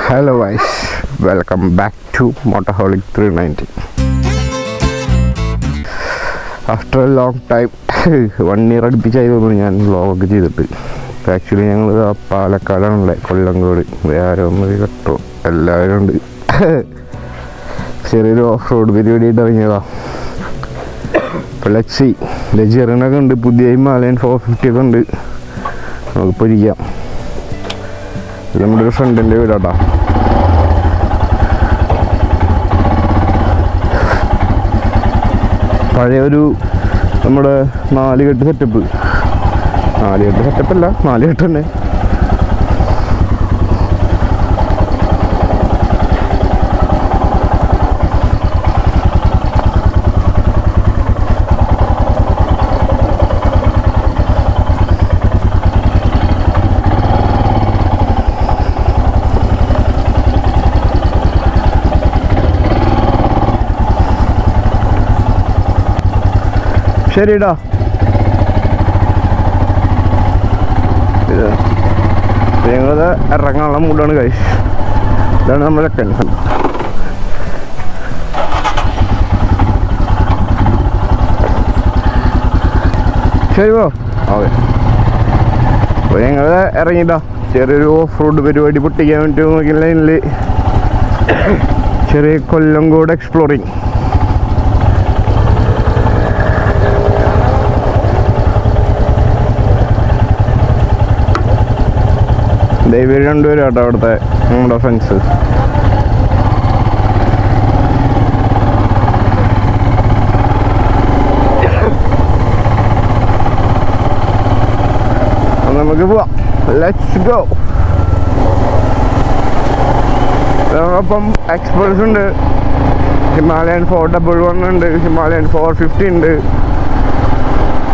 Hello guys, welcome back to Motorholic 390. After a long time, 1 year അടുപ്പിച്ചായിരുന്നു ഞാൻ vlog ചെയ്തിട്ട്. Actually ഞങ്ങൾ പാലക്കാടാണല്ലേ, കൊല്ലങ്കോട്. വേറെ ഒന്നും കേട്ടോ, എല്ലാവരും ഉണ്ട്. ചെറിയൊരു ഓഫ് റോഡ് പരിപാടിയായിട്ട് ഇറങ്ങിയതാ. ഇപ്പോൾ ലജറിനൊക്കെ ഉണ്ട്, പുതിയ ഹിമാലയൻ 450 ഒക്കെ ഉണ്ട്. നമുക്കിപ്പോൾ ഇരിക്കാം. ഇത് നമ്മുടെ ഒരു ഫ്രണ്ടിൻ്റെ വീടാട്ടാ. പഴയൊരു നമ്മുടെ 4 കെട്ട് സെറ്റപ്പ്. 4 കെട്ട് സെറ്റപ്പല്ല, 4 കെട്ട് തന്നെ. ശരിടാ, ഞങ്ങളത് ഇറങ്ങാനുള്ള മൂടാണ് കഴിച്ച്. ഇതാണ് നമ്മളെ ടെൻഷൻ. ശരി പോ. അതെ, അപ്പോൾ ഞങ്ങൾ ഇറങ്ങിയിട്ടാ ചെറിയൊരു ഓഫ് റോഡ് പരിപാടി പൊട്ടിക്കാൻ വേണ്ടി നോക്കിയ ലൈനിൽ ചെറിയ കൊല്ലങ്കോട് എക്സ്പ്ലോറിങ്. ഇവർ രണ്ടുപേരും കേട്ടോ അവിടുത്തെ നമ്മുടെ ഫ്രണ്ട്സ്. നമുക്ക് പോവാം, ലെറ്റ്സ് ഗോ. നമുക്കപ്പം എക്സ്പ്രസ് ഉണ്ട്, ഹിമാലയൻ 411 ഉണ്ട്, ഹിമാലയൻ 450 ഉണ്ട്,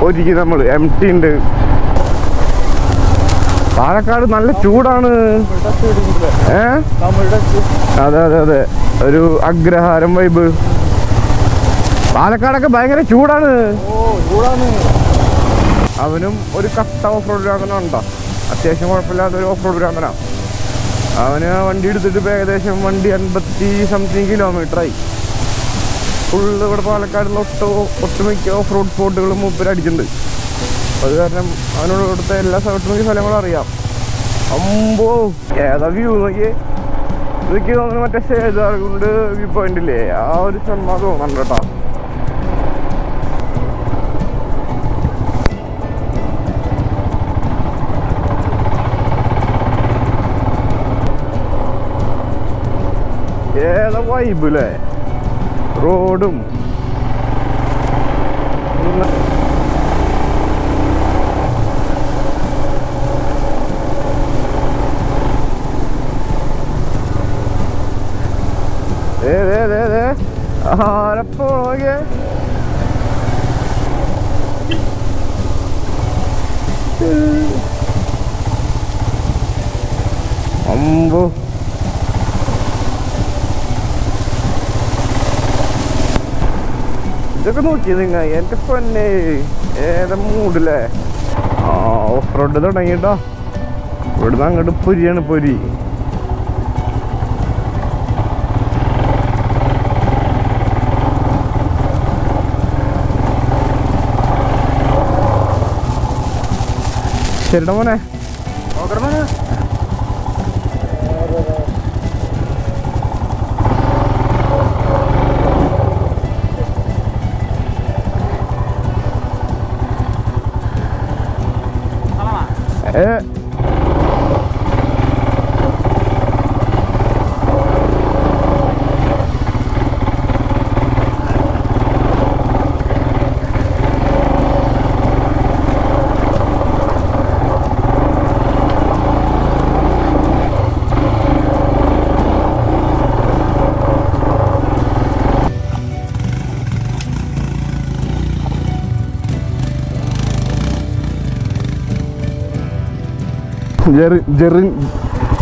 ഒരിക്കൽ നമ്മൾ MT ഉണ്ട്. പാലക്കാട് നല്ല ചൂടാണ്. അതെ അതെ അതെ, ഒരു അഗ്രഹാരം വൈബ്. പാലക്കാടൊക്കെ ഭയങ്കര ചൂടാണ്. അവനും ഒരു കട്ട ഓഫ് റോഡ് ഭ്രാന്തനുണ്ടോ, അത്യാവശ്യം കുഴപ്പമില്ലാത്തൊരു ഓഫ് റോഡ് ഭ്രാന്തനാണ്. അവന് വണ്ടി എടുത്തിട്ട് ഏകദേശം വണ്ടി 50-something കിലോമീറ്ററായി. ഫുള്ള് ഇവിടെ പാലക്കാടുള്ള ഒട്ടുമിക്ക ഓഫ് റോഡ് സ്പോട്ടുകളും മൂപ്പര് അടിച്ചിട്ടുണ്ട്. അത് കാരണം അവനോട് ഇവിടുത്തെ എല്ലാ സ്ഥലങ്ങളും അറിയാം. അമ്പോ ഏതാ വ്യൂ നോക്കിയേ. ഇതൊക്കെ തോന്നുന്നു മറ്റേ സേതാർകുണ്ട് വ്യൂ പോയിന്റ് ഇല്ലേ, ആ ഒരു സ്ഥലമാ തോന്നുന്നുണ്ട് കേട്ടോ. ഏതാ വൈബ് അല്ലേ, റോഡും ആരപ്പോ നോക്കിയേ. അമ്പോ ഇതൊക്കെ നോക്കിയത് നിങ്ങ, എന്റെ പൊന്നെ ഏതാ മൂടില്ലേ. Off road തുടങ്ങിട്ടോ. ഇവിടുന്ന് അങ്ങോട്ട് പൊരിയാണ്, പൊരി. ശരിടാ മോനെ.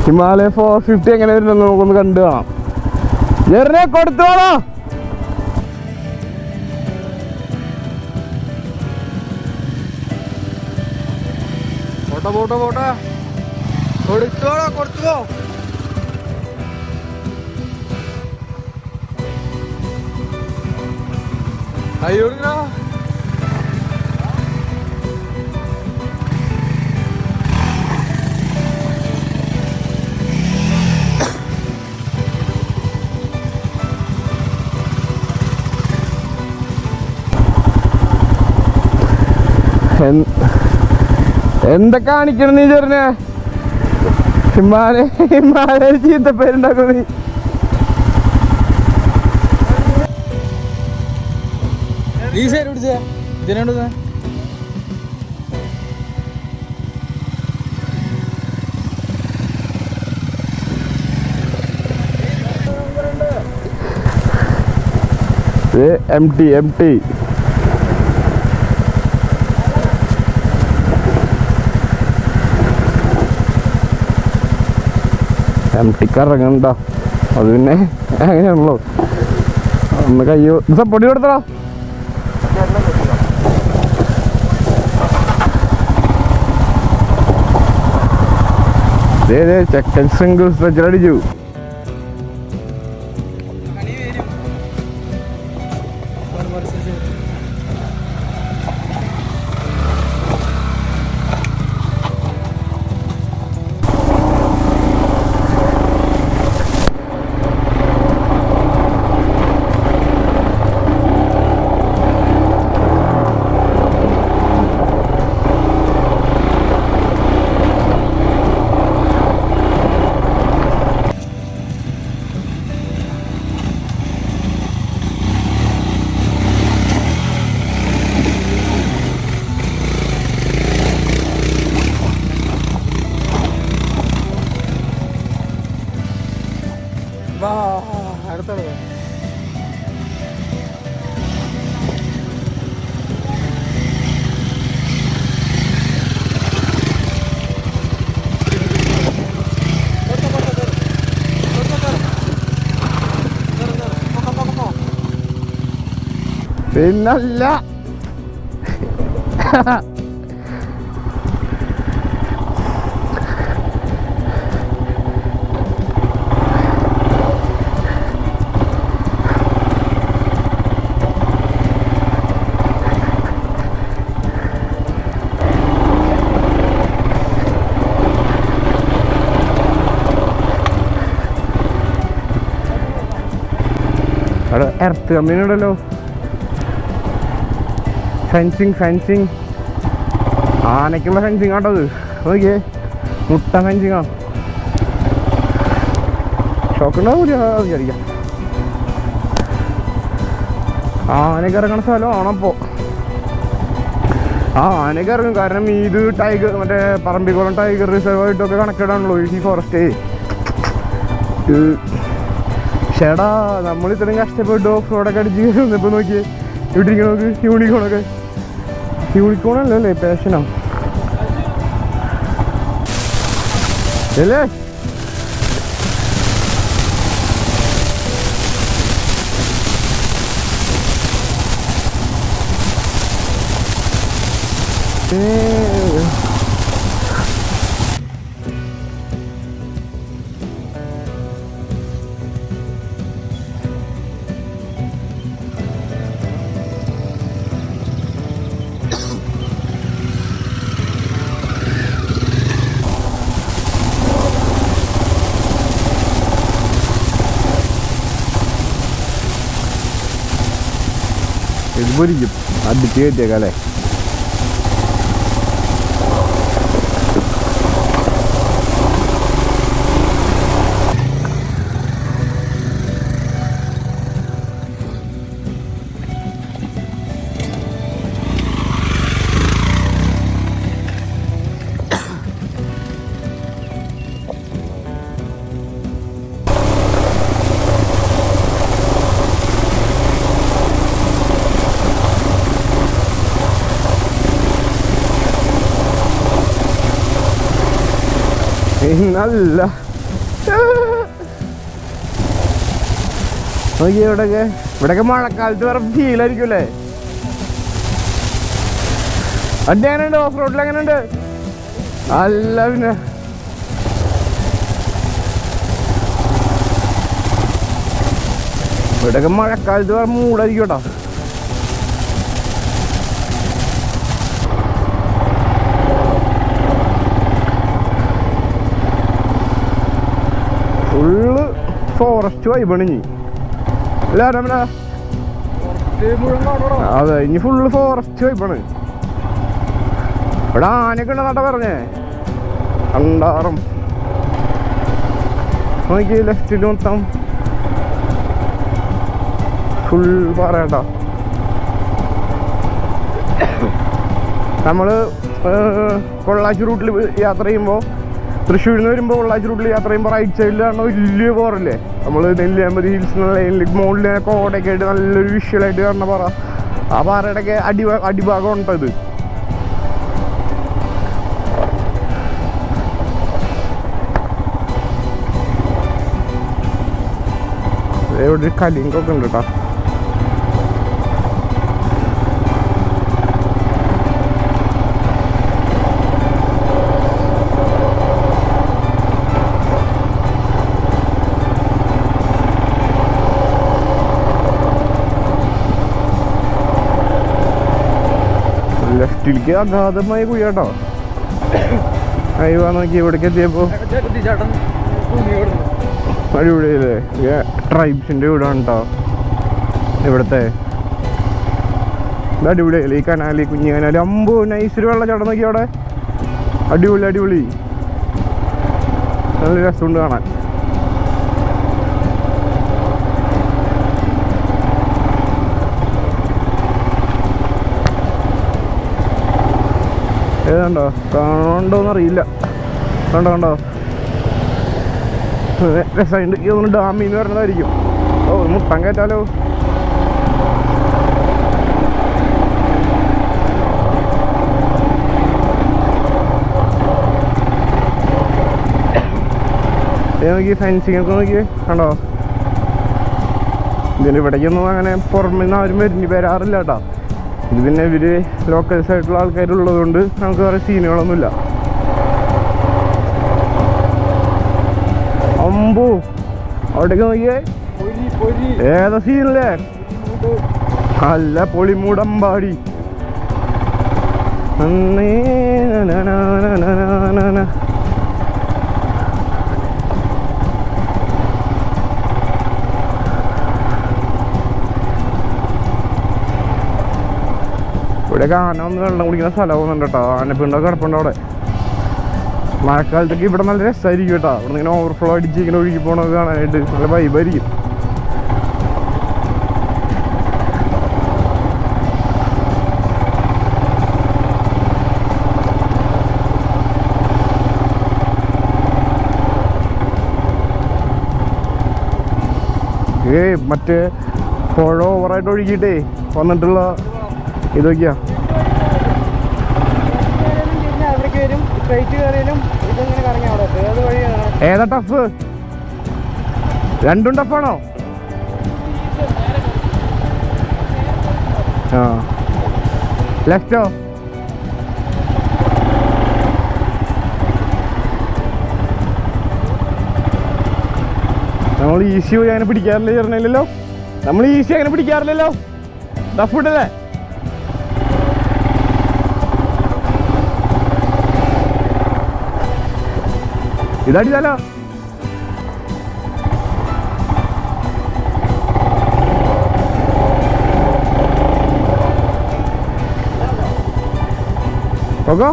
ഹിമാലയ 450 എങ്ങനെ വരുന്നെന്ന് നമുക്കൊന്ന് കണ്ടു കാണാം. ജെറിനെ കൊടുത്തോളോ. പോട്ടെ കൊടുത്തോളോ. അയ്യോ എന്താ കാണിക്കണം നീ ചെറിനെ ഹിമാലയ ചീത്തപ്പേരുണ്ടാക്കും നീ. ഈ സൈഡ് പിടിച്ചേ ഇതിനോട് എം ടി ഇറങ്ങണ്ട. അത് പിന്നെ അങ്ങനെയാണല്ലോ. ഒന്ന് കയ്യോ സപ്പോർട്ട് കൊടുത്തടാ. ചെക്കൻ സിംഗിൾ സ്ട്രെച്ചർ അടിച്ചു. അടുത്തോളൂ. പിന്നല്ല അവിടെ എർത്ത് കമ്പനി ഉണ്ടല്ലോ. ഫെൻസിങ് ആനയ്ക്കുള്ള ഫെൻസിങ് ആട്ടത്. നോക്കിയേ മുട്ട ഫെൻസിങ്ങാ. ഷോക്കുണ്ടാവും വിചാരിക്കാം. ആനയ്ക്ക് ഇറങ്ങണ സ്ഥലമാണപ്പോ. ആനയ്ക്ക് ഇറങ്ങും. കാരണം ഇത് ടൈഗർ മറ്റേ പറമ്പിക്കുളം ടൈഗർ റിസർവ് ആയിട്ടൊക്കെ കണക്റ്റഡ് ആണല്ലോ ഈ ഫോറസ്റ്റ്. ചേടാ നമ്മൾ ഇത്രയും കഷ്ടപ്പെട്ട് ഓഫ് റോഡൊക്കെ അടിച്ച് കയറുന്നപ്പോൾ നോക്കിയേ ഇവിടെ ഇരിക്കണോക്ക് യൂണിക്കോണല്ലേ പാഷനോ അല്ലേ. ഇത് പൊരിക്കും അടിച്ച് കയറ്റിയേക്കാം അല്ലേ. നല്ല നോക്കിയ ഇവിടെയൊക്കെ മഴക്കാലത്ത് വേറെ ഫീലായിരിക്കും അല്ലേ. വണ്ടി എങ്ങനെയുണ്ട്? ഓഫ് റോഡിൽ എങ്ങനെയുണ്ട്? അല്ല പിന്നെ ഇവിടെയൊക്കെ മഴക്കാലത്ത് വേറെ മൂടായിരിക്കും കേട്ടോ. ഫുള്ള് ഫോറസ്റ്റ് വൈബണിഞ്ഞി അല്ല രമല. അതെ, ഇനി ഫുള്ള് ഫോറസ്റ്റ് വൈബാണ്. ഇവിടെ ആനയൊക്കെ ഉണ്ടെന്നാട്ടാ പറഞ്ഞേ. കണ്ടാറും നോക്കി ലെഫ്റ്റിൽ മൊത്തം ഫുൾ പറയട്ടോ. നമ്മള് പൊള്ളാച്ചി റൂട്ടിൽ യാത്ര ചെയ്യുമ്പോൾ, തൃശ്ശൂരിൽ നിന്ന് വരുമ്പോൾ പൊള്ളാച്ചി റൂട്ടിൽ യാത്ര ചെയ്യുമ്പോൾ റൈറ്റ് സൈഡിലാണ് വലിയ പാറല്ലേ. നമ്മൾ നെല്ലിയാമ്പതി ഹിൽസ് ലൈനിൽ മുകളിൽ കോടയൊക്കെ ആയിട്ട് നല്ലൊരു വിഷ്വലായിട്ട് കാണുന്ന പാറ. ആ പാറയുടെ ഒക്കെ അടിഭാഗം ഉണ്ടത്. ഇവിടെ ഒരു കലിങ്കൊക്കെ ഉണ്ട് കേട്ടോ. ലെഫ്റ്റിലേക്ക് അഗാധമായി കുഴിയാട്ടോ. അയ്യോ നോക്കി ഇവിടേക്ക് എത്തിയപ്പോ അടിപൊളിയല്ലേ. ട്രൈബ്സിന്റെ വീടാണ് കേട്ടോ ഇവിടുത്തെ. ഇത് അടിപൊളിയല്ലേ ഈ കനാല്, കുഞ്ഞു കനാല്. അമ്പോ നൈസിൽ വെള്ളച്ചാട്ടം നോക്കി അവിടെ. അടിപൊളി അടിപൊളി, നല്ല രസമുണ്ട് കാണാൻ. ഏതാണ്ടോ കാണണ്ടോന്നറിയില്ല. കണ്ടോ രസമുണ്ട്. ഇതൊന്ന് ഡാമിൽ നിന്ന് വരണതായിരിക്കും. ഓ മുട്ടം കയറ്റാലോ. നോക്കി ഫെൻസിങ് ഒക്കെ നോക്കി കണ്ടോ. ഇതിന് ഇവിടേക്കൊന്നും അങ്ങനെ പുറമെ നിന്ന് ആരും വരാറില്ല കേട്ടോ. ഇത് പിന്നെ ഇവര് ലോക്കൽസ് ആയിട്ടുള്ള ആൾക്കാരുള്ളത് കൊണ്ട് നമുക്ക് വേറെ സീനുകളൊന്നുമില്ല. അമ്പോ അവിടേക്ക് നോക്കിയേ, ഏതാ സീനല്ലേ. അല്ല പൊളിമൂടമ്പാടി. ഇവിടെ ആന ഒന്ന് വെള്ളം കുടിക്കുന്ന സ്ഥലം പോകുന്നുണ്ട് കേട്ടോ. ആനപ്പിണ്ടൊക്കെ കിടപ്പുണ്ട് അവിടെ. മഴക്കാലത്തൊക്കെ ഇവിടെ നല്ല രസമായിരിക്കും കേട്ടോ. ഇവിടെ ഇങ്ങനെ ഓവർഫ്ലോ അടിച്ച് ഇങ്ങനെ ഒഴുകി പോകണത് കാണാനായിട്ട് നല്ല വൈബായിരിക്കും. മറ്റേ പുഴ ഓവറായിട്ട് ഒഴുകിയിട്ടേ വന്നിട്ടുള്ള ഇതൊക്കെയാ. ഏതാ ടഫ്? രണ്ടും ടഫാണോ? ആ ലെഫ്റ്റോ? നമ്മൾ ഈസി പോയി അങ്ങനെ പിടിക്കാറില്ല ചേർന്നില്ലല്ലോ. നമ്മൾ ഈസി അങ്ങനെ പിടിക്കാറില്ലല്ലോ. ടഫ് ഇട്ടല്ലേ? ഇതടിച്ചാലോ? നോക്കോ.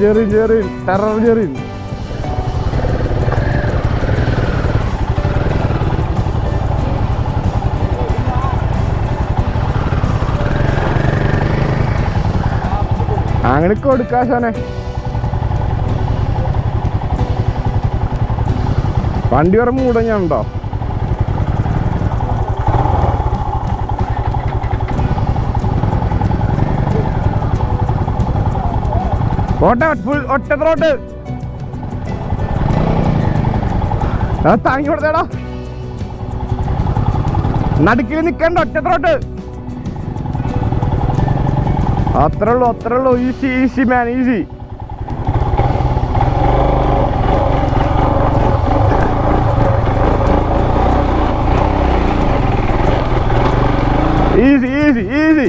ജെറിൻ ടെറർ ജെറിൻ. അങ്ങനെ കൊടുക്കാശാനെ. വണ്ടി വരെ മൂടഞ്ഞുണ്ടോ? ഫുൾ ഒറ്റത്രോട്ട് താങ്ങി കൊടുത്തേടാ. നടുക്കിൽ നിക്കണ്ട, ഒറ്റത്രോട്ട്. അത്രേ ഉള്ളൂ. Easy man, easy. Easy.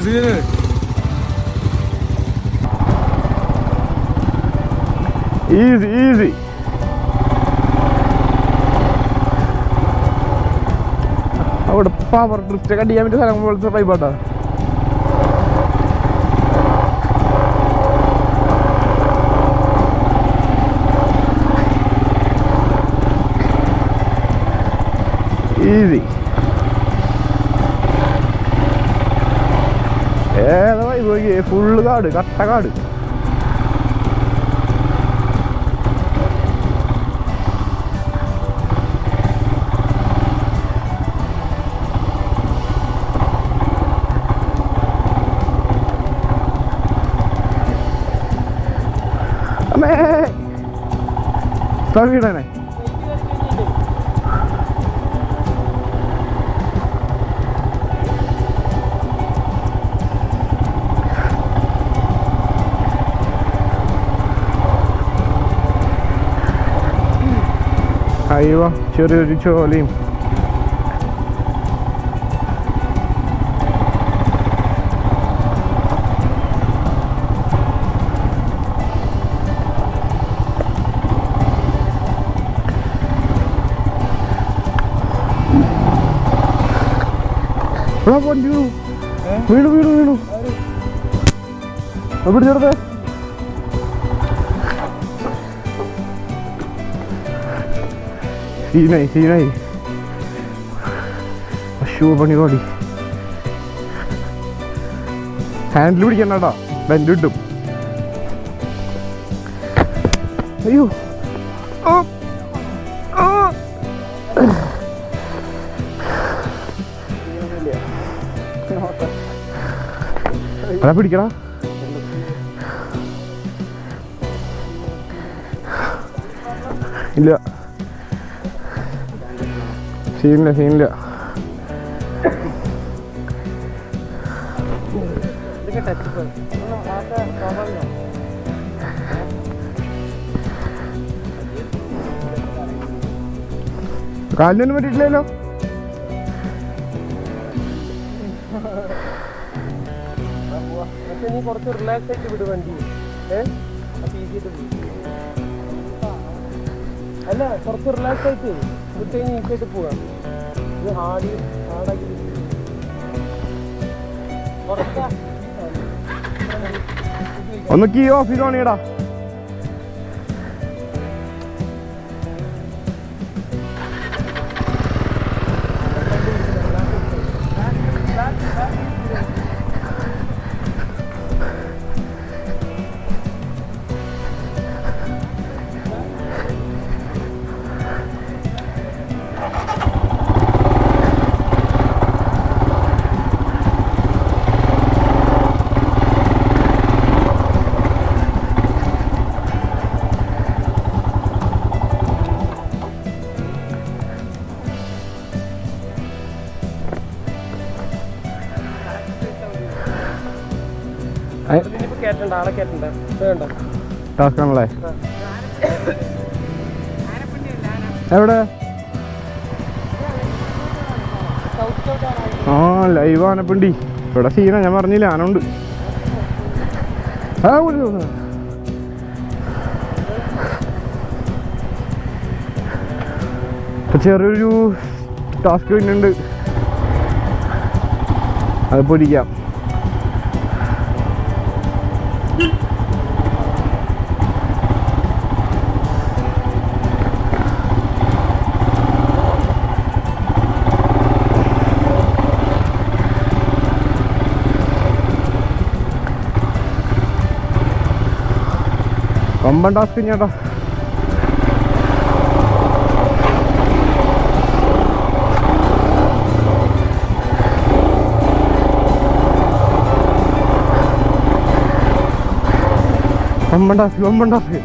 Scene. Easy അവിടെ പവർ ഡ്രിഫ്റ്റ് അടിക്കാൻ പറ്റിയ സ്ഥലം പോലത്തെ പൈപ്പാട്ടാ. ഈസി ഏതാ വൈബ്, ഫുള്ള് കാട്, കട്ട കാട്. വീടനെ അയ്യോ ചെറിയൊരു ചോലയും. വീണു പിടിച്ചെടുത്തേ. സീനായി അശോ പണിപാടി. ഹാൻഡിൽ പിടിക്കണ്ടാ, ബെൻഡ് കിട്ടും. അയ്യോ അതാ പിടിക്കടാ. ഇല്ല സീനില്ല കാലിനൊന്നും പറ്റിയിട്ടില്ലല്ലോ. നീ കുറച്ച് റിലാക്സ് ആയിട്ട് വിട് വണ്ടി. അല്ല കുറച്ച് റിലാക്സ് ആയിട്ട് വിട്ട് കഴിഞ്ഞ് ഈസിയായിട്ട് പോകാം. ഇത് ഹാർഡാക്കി ഒന്ന് കീ ഓഫ് ചെയ്ത് പണിയടാ. ടാസ്കാണല്ലേ? എവിടെ? ആ ലൈവ് ആനപ്പിണ്ടി ഇവിടെ സീന. ഞാൻ പറഞ്ഞില്ല ആനുണ്ട്. ചെറിയൊരു ടാസ്ക് പിന്നുണ്ട്, അത് പൊരിക്കാം. കൊമ്പൻ ടാസ്ക് ചേട്ടാ. കൊമ്പൻ ടാസ്ക്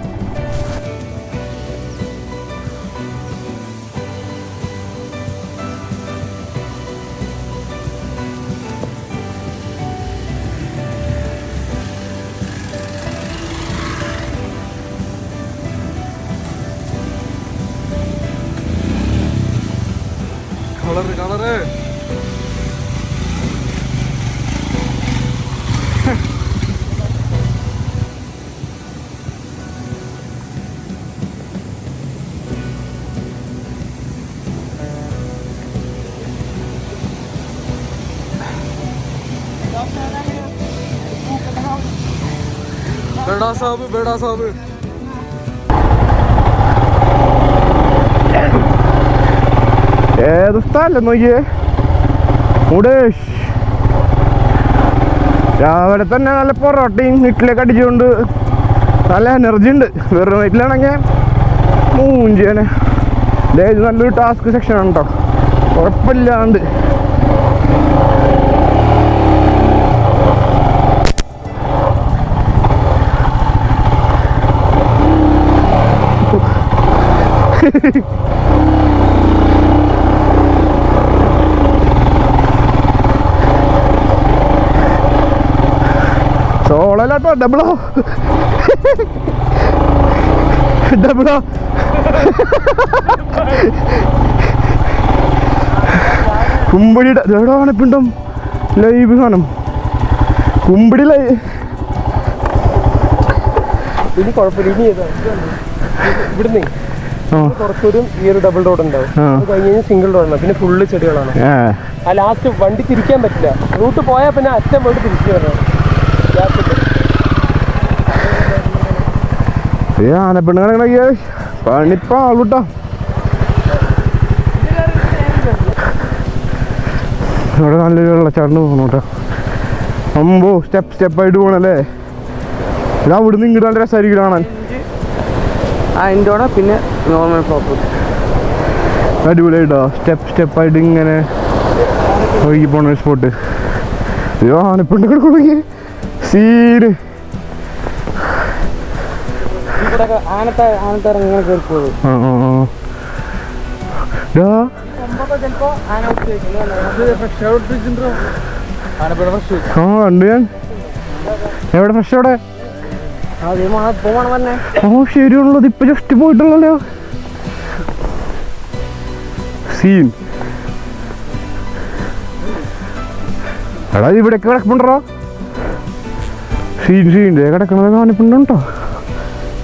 കളറ് ബേഡാ സാബ് ഏത് സ്ഥലം നോക്കിയേ മുടേഷ്. രാവിലെ തന്നെ നല്ല പൊറോട്ടയും വീട്ടിലേക്ക് അടിച്ചുകൊണ്ട് നല്ല എനർജി ഉണ്ട്. വെറും വീട്ടിലാണെങ്കിൽ മൂഞ്ചേനെ. ഇത് നല്ലൊരു ടാസ്ക് സെക്ഷനാണ് കേട്ടോ, കുഴപ്പമില്ലാണ്ട്. സോളല്ലാട്ടോ, ഡബിളോ കുമ്പടിയുടെ എവിടെയാണ് പിണ്ടം ലൈവ് കാണും. കുമ്പടി ഇനി കുഴപ്പമില്ല. ഇനി ഇവിടുന്ന് കുറച്ചൊരു ഈ ഒരു ഡബിൾ റോഡ് ഉണ്ടാവും. അത് കഴിഞ്ഞ് കഴിഞ്ഞാൽ സിംഗിൾ റോഡാണ്, പിന്നെ ഫുള്ള് ചെടികളാണ്. ആ ലാസ്റ്റ് വണ്ടി തിരിക്കാൻ പറ്റില്ല. റൂട്ട് പോയാൽ പിന്നെ അറ്റം പോയിട്ട് തിരിച്ചു വരണം. ആനപ്പെണ്ണുകളെ പണിപ്പാ ആളൂട്ടോ. ഇവിടെ നല്ലൊരു വെള്ളച്ചാട്ടം പോകണം കേട്ടോ. അമ്പോ സ്റ്റെപ്പായിട്ട് പോകണല്ലേ. ഇത് അവിടുന്ന് ഇങ്ങോട്ട് നല്ല രസമായിരിക്കും കാണാൻ. അതിൻ്റെ കൂടെ പിന്നെ നോർമൽ ഫ്ലോപ്പ് അടിപൊളിയായിട്ടോ. സ്റ്റെപ്പായിട്ട് ഇങ്ങനെ ഒഴുകി പോണ ഒരു സ്പോട്ട്. അയ്യോ ആനപ്പെണ്ണുകൾ കൊടുക്കി സീന്. കണ്ടു ഞാൻ. എവിടെ ഫ്രഷ് എവിടെ? ശരിയുള്ളത് ഇപ്പൊ ജസ്റ്റ് പോയിട്ടുള്ളല്ലോ. സീൻ എടാ ഇവിടേക്ക് കിടക്കുന്നുണ്ടോ? സീൻ്റെ കിടക്കണത് കാണിപ്പുണ്ടോ?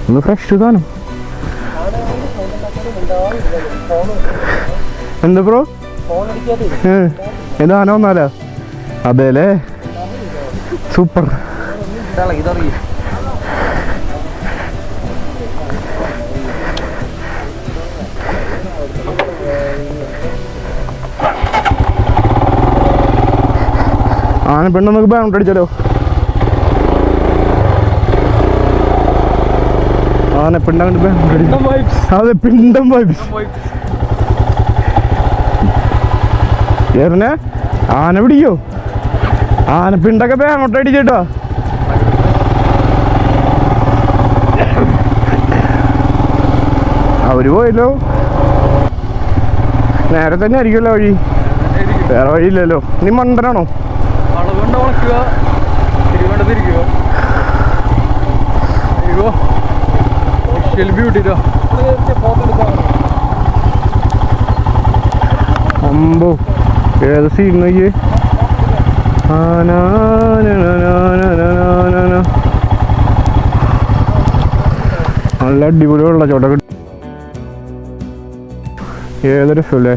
ഒന്ന് ഫ്രഷ് താനും. എന്താ ബ്രോ എന്താ ആന വന്നാലോ? അതെല്ലേ, സൂപ്പർ. ആന പെണ്ണൊക്കെ ബാങ്ക് അടിച്ചാലോ? ആന പിണ്ടം അതെ പിണ്ടം വൈബ്സ്. ആന പിടിക്കോ? ആന പിണ്ടൊക്കെ ബാങ്ങോട്ട് അടിച്ചേട്ടോ. അവര് പോയല്ലോ. നേരെ തന്നെ ആയിരിക്കുമല്ലോ വഴി, വേറെ വഴിയില്ലല്ലോ. നീ മണ്ടനാണോ? അമ്പോ ഏത് സീൻ നോക്കിയേ. നല്ല അടിപൊളി വെള്ളച്ചാട്ടം. ഏതൊരു രസമല്ലേ.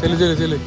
ചെല്ലു ചെല്ലു ചെല്ലു.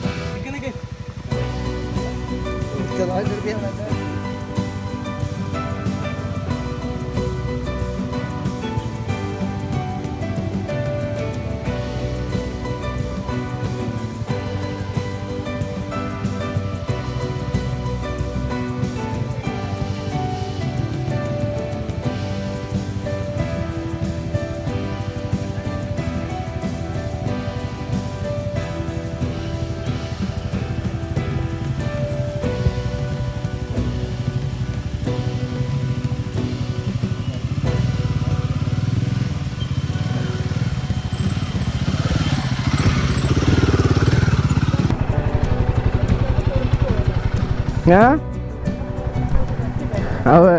അതെ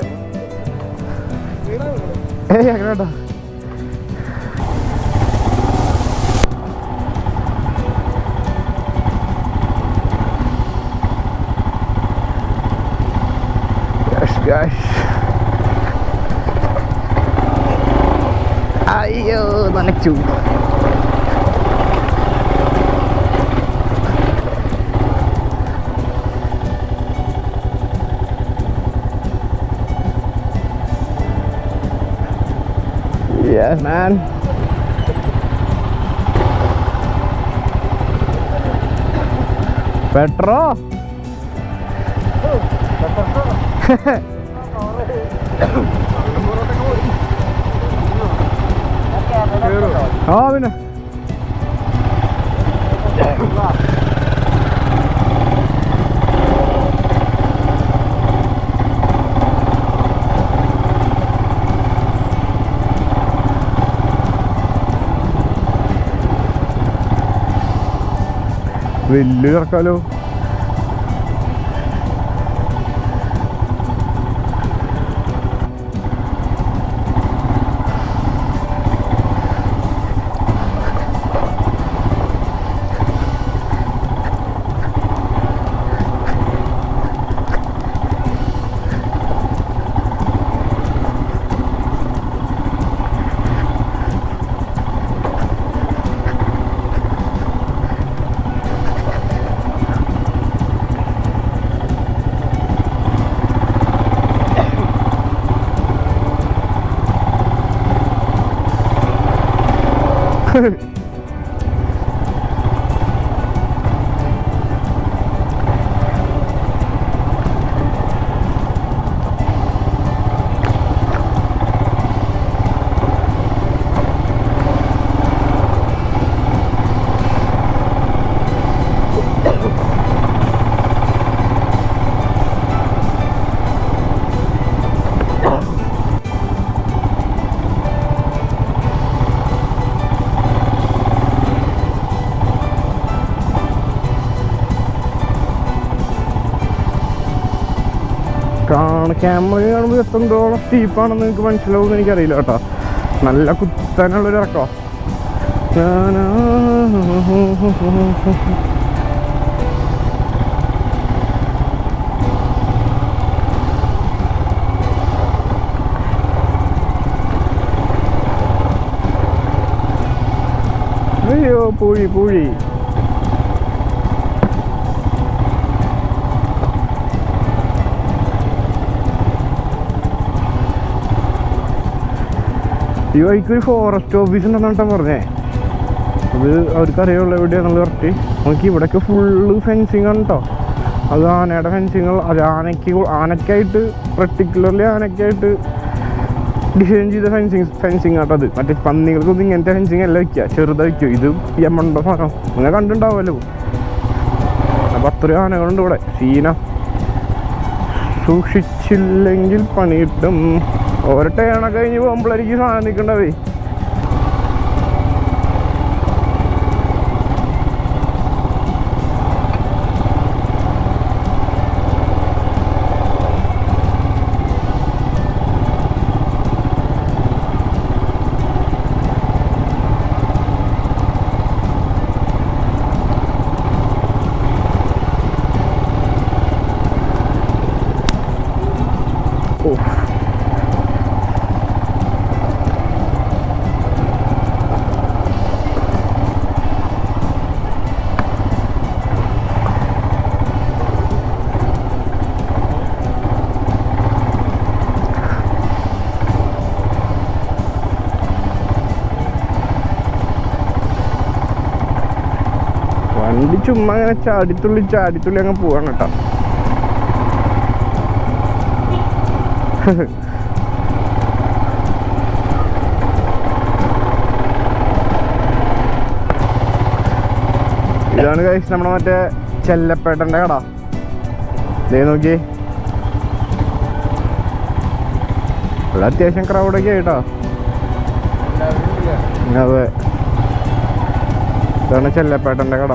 ഏയ് അങ്ങനെ കേട്ടോ. അയ്യോ നനച്ചു. Yes, man. Petro. Oh, പിന്നെ വലിയ ഇറക്കാലോ. ക്യാമറ കാണുമ്പോൾ എത്രത്തോളം സ്റ്റീപ്പാണെന്ന് നിങ്ങൾക്ക് മനസ്സിലാവുമെന്ന് എനിക്കറിയില്ല കേട്ടോ. നല്ല കുത്താനുള്ളൊരു ഇറക്കോ. അയ്യോ പൂഴി പൂഴി. ഈ വഴിക്കൊരു ഫോറസ്റ്റ് ഓഫീസ് ഉണ്ടെന്നാണ് പറഞ്ഞേ. അത് അവർക്കറിയാമല്ലോ എവിടെയാണെന്നുള്ള കറക്റ്റ്. നമുക്ക് ഇവിടെയൊക്കെ ഫുള്ള് ഫെൻസിങ് ആണ് കേട്ടോ. അത് ആനയുടെ ഫെൻസിങ്ങൾ, അത് ആനയ്ക്കായിട്ട് പെർട്ടിക്കുലർലി ആനയ്ക്കായിട്ട് ഡിസൈൻ ചെയ്ത ഫെൻസിങ് ആട്ടോ. അത് മറ്റേ പന്നികൾക്കൊന്നും ഇങ്ങനത്തെ ഫെൻസിങ് അല്ല വയ്ക്കുക, ചെറുതാ വയ്ക്കുക. ഇത് യമണ്ടോ സാധനം നിങ്ങൾ കണ്ടിട്ടുണ്ടാവുമല്ലോ. അപ്പം അത്രയും ആനകളുണ്ട് ഇവിടെ. സീന സൂക്ഷിച്ചില്ലെങ്കിൽ പണി കിട്ടും. ഓരോ ടേണൊക്കെ കഴിഞ്ഞ് പോകുമ്പോഴായിരിക്കും സാധനം നിൽക്കണ്ടവേ. വണ്ടി ചുമ്മാ അങ്ങനെ ചാടിത്തുള്ളി അങ്ങ് പോവാണ് കേട്ടോ. ഇതാണ് ഗൈസ് നമ്മുടെ മറ്റേ ചെല്ലപ്പേട്ടൻ്റെ കട. ദേ നോക്കി, ഇവിടെ അത്യാവശ്യം ക്രൗഡൊക്കെ ആയിട്ടോ. അതെ, ഇതാണ് ചെല്ലപ്പേട്ടൻ്റെ കട.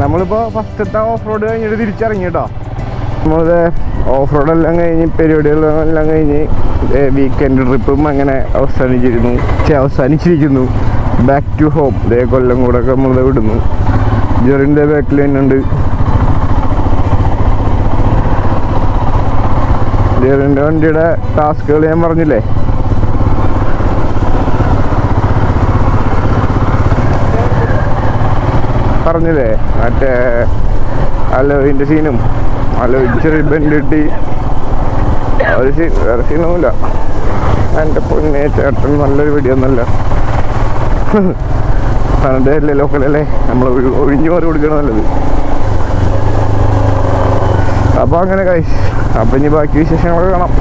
നമ്മളിപ്പോൾ ഫസ്റ്റത്തെ ഓഫ് റോഡ് കഴിഞ്ഞിട്ട് തിരിച്ചിറങ്ങി കേട്ടോ. നമ്മളത് ഓഫ് റോഡെല്ലാം കഴിഞ്ഞ് പരിപാടികളെല്ലാം കഴിഞ്ഞ് വീക്കെൻഡ് ട്രിപ്പും അങ്ങനെ അവസാനിച്ചിരിക്കുന്നു. Back to home. ഇതേ കൊല്ലം കൂടെ ഒക്കെ നമ്മൾ വിടുന്നു. ജെറിൻ്റെ ബാക്കിൽ തന്നെ ഉണ്ട്. ജെറിൻ്റെ വണ്ടിയുടെ ടാസ്കുകൾ ഞാൻ പറഞ്ഞില്ലേ. മറ്റേ അലോയിൻ്റെ സീനും ചെറിയ ബെൻഡ് കിട്ടി. വേറെ സീനൊന്നുമില്ല. എൻ്റെ പൊന്നെ ചേട്ടൻ നല്ലൊരു വീഡിയോ ഒന്നുമല്ല. അല്ലേ ലോക്കലല്ലേ, നമ്മൾ ഒഴിഞ്ഞു മാറി കൊടുക്കണം നല്ലത്. അപ്പോൾ അങ്ങനെ കഴിച്ച് അപ്പം ഇനി ബാക്കി വിശേഷങ്ങളൊക്കെ കാണാം.